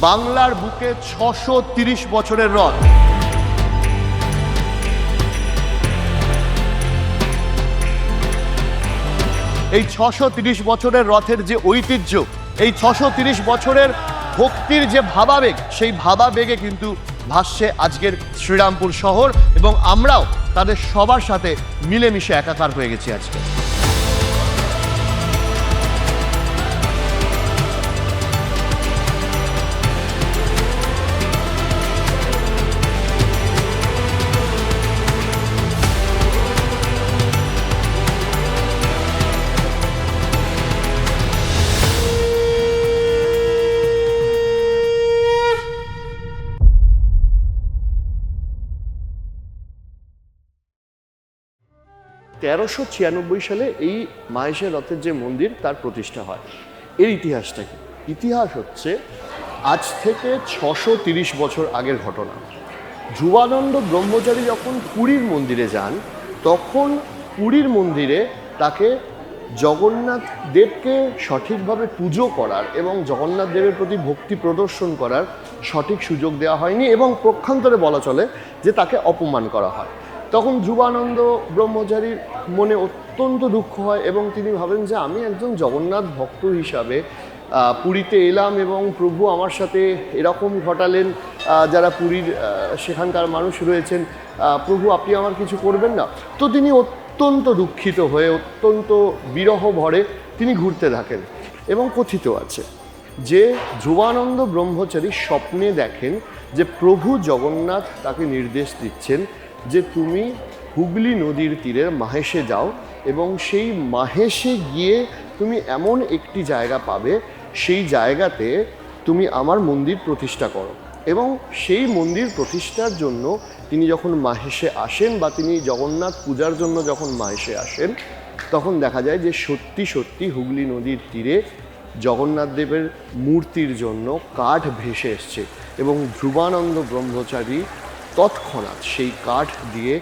বাংলার বুকে 630 বছরের রথ। এই 630 বছরের রথের যে ঐতিহ্য, এই 630 বছরের ভক্তির যে ভাবাবেগ, সেই ভাবাবেগে কিন্তু ভাসছে আজকের শ্রীরামপুর শহর, এবং আমরাও তাদের সবার সাথে মিলেমিশে একাকার হয়ে গেছি আজকে। 1396 সালে এই মাহেশের রথের যে মন্দির, তার প্রতিষ্ঠা হয়। এর ইতিহাসটা কি? ইতিহাস হচ্ছে আজ থেকে 630 বছর আগের ঘটনা। ধ্রুবানন্দ ব্রহ্মচারী যখন পুরীর মন্দিরে যান, তখন পুরীর মন্দিরে তাকে জগন্নাথ দেবকে সঠিকভাবে পুজো করার এবং জগন্নাথ দেবের প্রতি ভক্তি প্রদর্শন করার সঠিক সুযোগ দেওয়া হয়নি, এবং পক্ষান্তরে বলা চলে যে তাকে অপমান করা হয়। তখন ধ্রুবানন্দ ব্রহ্মচারীর মনে অত্যন্ত দুঃখ হয়, এবং তিনি ভাবেন যে আমি একজন জগন্নাথ ভক্ত হিসাবে পুরীতে এলাম এবং প্রভু আমার সাথে এরকম ঘটালেন, যারা পুরীর সেখানকার মানুষ রয়েছেন, প্রভু আপনি আমার কিছু করবেন না? তো তিনি অত্যন্ত দুঃখিত হয়ে, অত্যন্ত বিরহ ভরে তিনি ঘুরতে থাকেন। এবং কথিত আছে যে ধ্রুবানন্দ ব্রহ্মচারী স্বপ্নে দেখেন যে প্রভু জগন্নাথ তাকে নির্দেশ দিচ্ছেন যে তুমি হুগলি নদীর তীরের মাহেশে যাও, এবং সেই মাহেশে গিয়ে তুমি এমন একটি জায়গা পাবে, সেই জায়গাতে তুমি আমার মন্দির প্রতিষ্ঠা করো। এবং সেই মন্দির প্রতিষ্ঠার জন্য তিনি যখন মাহেশে আসেন, বা তিনি জগন্নাথ পূজার জন্য যখন মাহেশে আসেন, তখন দেখা যায় যে সত্যি সত্যি হুগলি নদীর তীরে জগন্নাথ দেবের মূর্তির জন্য কাঠ ভেসে এসছে, এবং ধ্রুবানন্দ ব্রহ্মচারী তৎক্ষণাৎ সেই কাঠ দিয়ে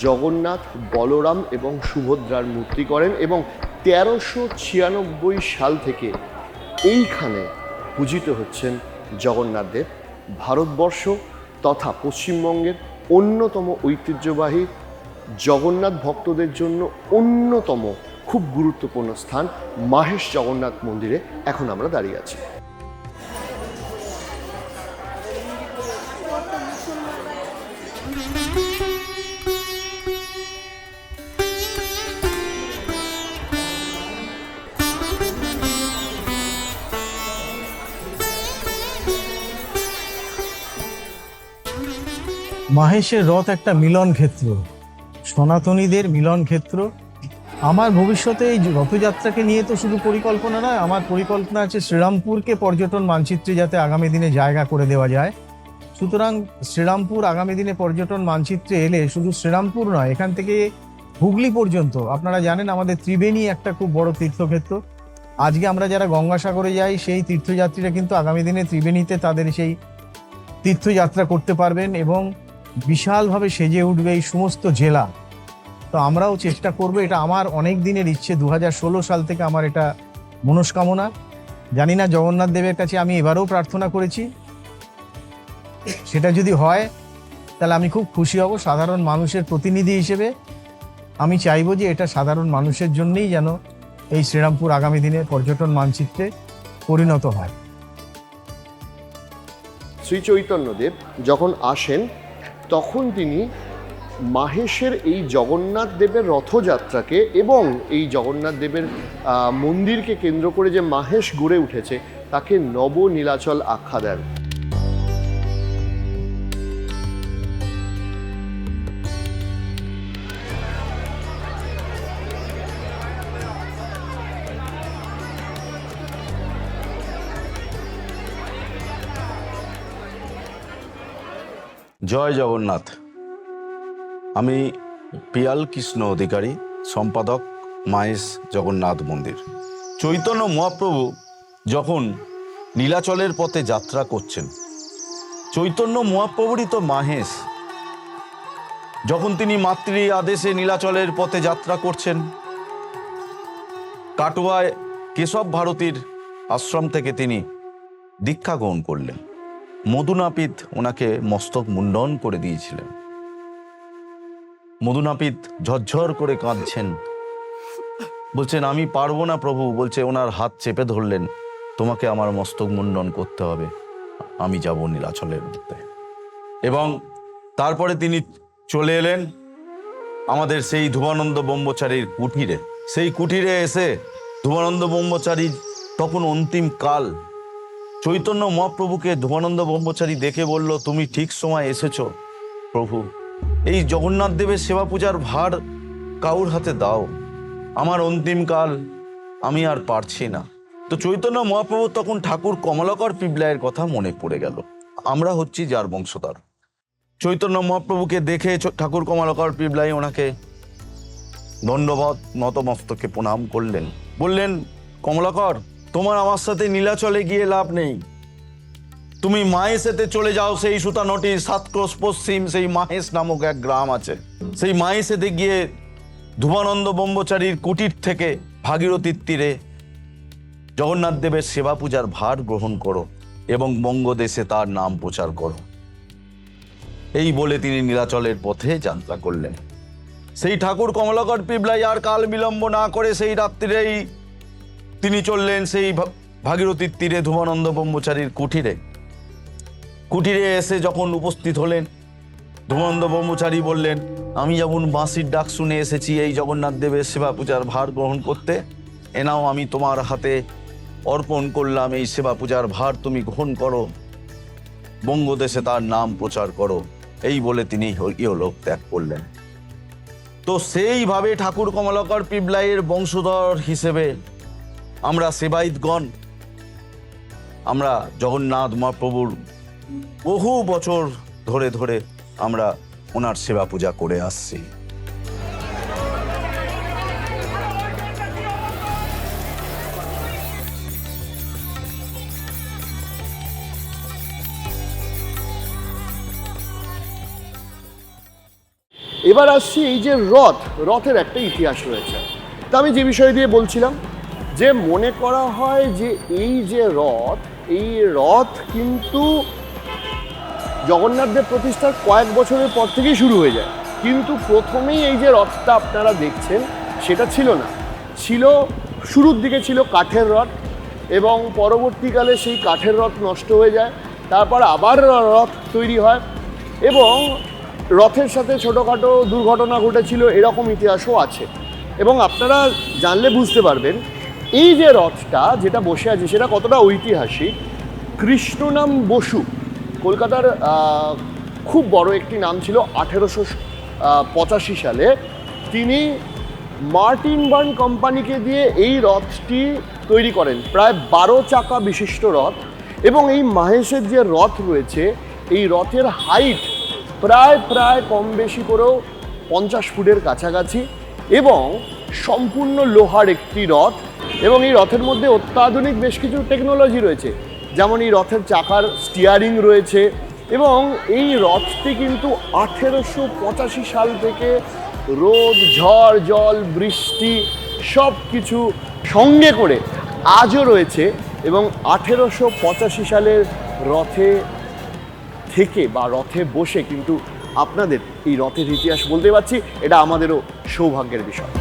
জগন্নাথ, বলরাম এবং সুভদ্রার মূর্তি করেন, এবং 1396 সাল থেকে এইখানে পূজিত হচ্ছেন জগন্নাথ দেব। ভারতবর্ষ তথা পশ্চিমবঙ্গের অন্যতম ঐতিহ্যবাহী জগন্নাথ ভক্তদের জন্য অন্যতম খুব গুরুত্বপূর্ণ স্থান মাহেশ জগন্নাথ মন্দিরে এখন আমরা দাঁড়িয়ে আছি। মাহেশের রথ একটা মিলন ক্ষেত্র, সনাতনীদের মিলন ক্ষেত্র। আমার ভবিষ্যতে এই রথযাত্রাকে নিয়ে তো শুধু পরিকল্পনা নয়, আমার পরিকল্পনা আছে শ্রীরামপুরকে পর্যটন মানচিত্রে যাতে আগামী দিনে জায়গা করে দেওয়া যায়। সুতরাং শ্রীরামপুর আগামী দিনে পর্যটন মানচিত্রে এলে শুধু শ্রীরামপুর নয়, এখান থেকে হুগলি পর্যন্ত, আপনারা জানেন আমাদের ত্রিবেণী একটা খুব বড় তীর্থক্ষেত্র। আজকে আমরা যারা গঙ্গাসাগরে যাই, সেই তীর্থযাত্রীরা কিন্তু আগামী দিনে ত্রিবেণীতে তাদের সেই তীর্থযাত্রা করতে পারবেন, এবং বিশালভাবে সেজে উঠবে এই সমস্ত জেলা। তো আমরাও চেষ্টা করব, এটা আমার অনেক দিনের ইচ্ছে, 2016 সাল থেকে আমার এটা মনস্কামনা। জানি না জগন্নাথ দেবের কাছে আমি এবারেও প্রার্থনা করেছি, সেটা যদি হয় তাহলে আমি খুব খুশি হব। সাধারণ মানুষের প্রতিনিধি হিসেবে আমি চাইবো যে এটা সাধারণ মানুষের জন্যই যেন এই শ্রীরামপুর আগামী দিনে পর্যটন মানচিত্রে পরিণত হয়। শ্রী চৈতন্যদেব যখন আসেন, তখন তিনি মাহেশের এই জগন্নাথ দেবের রথযাত্রাকে এবং এই জগন্নাথ দেবের মন্দিরকে কেন্দ্র করে যে মাহেশ গড়ে উঠেছে, তাকে নবনীলাচল আখ্যা দেন। জয় জগন্নাথ। আমি পিয়াল কৃষ্ণ অধিকারী, সম্পাদক, মাহেশ জগন্নাথ মন্দির। চৈতন্য মহাপ্রভু যখন নীলাচলের পথে যাত্রা করছেন, চৈতন্য মহাপ্রভুরই তো মাহেশ। যখন তিনি মাতৃ আদেশে নীলাচলের পথে যাত্রা করছেন, কাটোয়ায় কেশব ভারতীর আশ্রম থেকে তিনি দীক্ষা গ্রহণ করলেন। মধুনাপিত ওনাকে মস্তক মুন্ডন করে দিয়েছিলেন। মধুনাপিত ঝরঝর করে কাঁদছেন, বলছেন আমি পারবো না প্রভু। বলছে, ওনার হাত চেপে ধরলেন, তোমাকে আমার মস্তক মুন্ডন করতে হবে, আমি যাব নীলাচলের মধ্যে। এবং তারপরে তিনি চলে এলেন আমাদের সেই ধ্রুবানন্দ ব্রহ্মচারীর কুটিরে। সেই কুটিরে এসে ধ্রুবানন্দ ব্রহ্মচারীর তখন অন্তিম কাল। চৈতন্য মহাপ্রভুকে ধ্রুবানন্দ ব্রহ্মচারী দেখে বলল, তুমি ঠিক সময় এসেছো প্রভু, এই জগন্নাথ দেবের সেবা পূজার ভার কাউর হাতে দাও, আমার অন্তিম কাল, আমি আর পারছি না। তো চৈতন্য মহাপ্রভু তখন ঠাকুর কমলাকর পিবলাইয়ের কথা মনে পড়ে গেল। আমরা হচ্ছি যার বংশধর। চৈতন্য মহাপ্রভুকে দেখে ঠাকুর কমলাকর পিবলাই ওনাকে দণ্ডবত নতমস্তকে প্রণাম করলেন, বললেন, কমলাকর, তোমার আমার সাথে নীলাচলে গিয়ে লাভ নেই, তুমি মাহেশেতে চলে যাও। সেই সুতানটির 7 ক্রোশ পশ্চিম সেই মাহেশ নামক এক গ্রাম আছে, সেই মাহেশেতে গিয়ে ধ্রুবানন্দ ব্রহ্মচারীর কুটির থেকে ভাগীরথীর তীরে জগন্নাথ দেবের সেবা পূজার ভার গ্রহণ করো এবং বঙ্গদেশে তার নাম প্রচার করো। এই বলে তিনি নীলাচলের পথে যাত্রা করলেন। সেই ঠাকুর কমলাকর পিবলাই আর কাল বিলম্ব না করে সেই রাত্রিরেই তিনি চললেন সেই ভাগীরথীর তীরে ধ্রুবানন্দ ব্রহ্মচারীর কুটিরে। কুটিরে এসে যখন উপস্থিত হলেন, ধ্রুবানন্দ ব্রহ্মচারী বললেন, আমি যেমন বাঁশির ডাক শুনে এসেছি এই জগন্নাথ দেবের সেবা পূজার ভার গ্রহণ করতে, এনাও আমি তোমার হাতে অর্পণ করলাম, এই সেবা পূজার ভার তুমি গ্রহণ করো, বঙ্গদেশে তার নাম প্রচার করো। এই বলে তিনি ইহলোক ত্যাগ করলেন। তো সেইভাবে ঠাকুর কমলাকর পিবলাইয়ের বংশধর হিসেবে আমরা সেবায়িতগণ, আমরা জগন্নাথ মহাপ্রভুর বহু বছর ধরে ধরে আমরা ওনার সেবা পূজা করে আসছি। এবার আসছি এই যে রথের একটা ইতিহাস রয়েছে। তা আমি যে বিষয় দিয়ে বলছিলাম, যে মনে করা হয় যে এই যে এই রথ কিন্তু জগন্নাথ দেব প্রতিষ্ঠার কয়েক বছরের পর থেকেই শুরু হয়ে যায়। কিন্তু প্রথমেই এই যে রথটা আপনারা দেখছেন সেটা ছিল না, ছিল শুরুর দিকে ছিল কাঠের রথ, এবং পরবর্তীকালে সেই কাঠের রথ নষ্ট হয়ে যায়, তারপর আবার রথ তৈরি হয়, এবং রথের সাথে ছোটোখাটো দুর্ঘটনা ঘটেছিল, এরকম ইতিহাসও আছে। এবং আপনারা জানলে বুঝতে পারবেন এই যে রথটা যেটা বসে আছে সেটা কতটা ঐতিহাসিক। কৃষ্ণনাম বসু কলকাতার খুব বড় একটি নাম ছিল। 1885 সালে তিনি মার্টিন বার্ন কোম্পানিকে দিয়ে এই রথটি তৈরি করেন, প্রায় 12 চাকা বিশিষ্ট রথ। এবং এই মাহেশের যে রথ রয়েছে, এই রথের হাইট প্রায় কম বেশি করেও 50 ফুটের কাছাকাছি, এবং সম্পূর্ণ লোহার একটি রথ। এবং এই রথের মধ্যে অত্যাধুনিক বেশ কিছু টেকনোলজি রয়েছে, যেমন এই রথের চাকার স্টিয়ারিং রয়েছে। এবং এই রথটি কিন্তু 1885 সাল থেকে রোদ, ঝড়, জল, বৃষ্টি সব কিছু সঙ্গে করে আজও রয়েছে। এবং 1885 সালের রথে থেকে বা রথে বসে কিন্তু আপনাদের এই রথের ইতিহাস বলতে পারছি, এটা আমাদেরও সৌভাগ্যের বিষয়।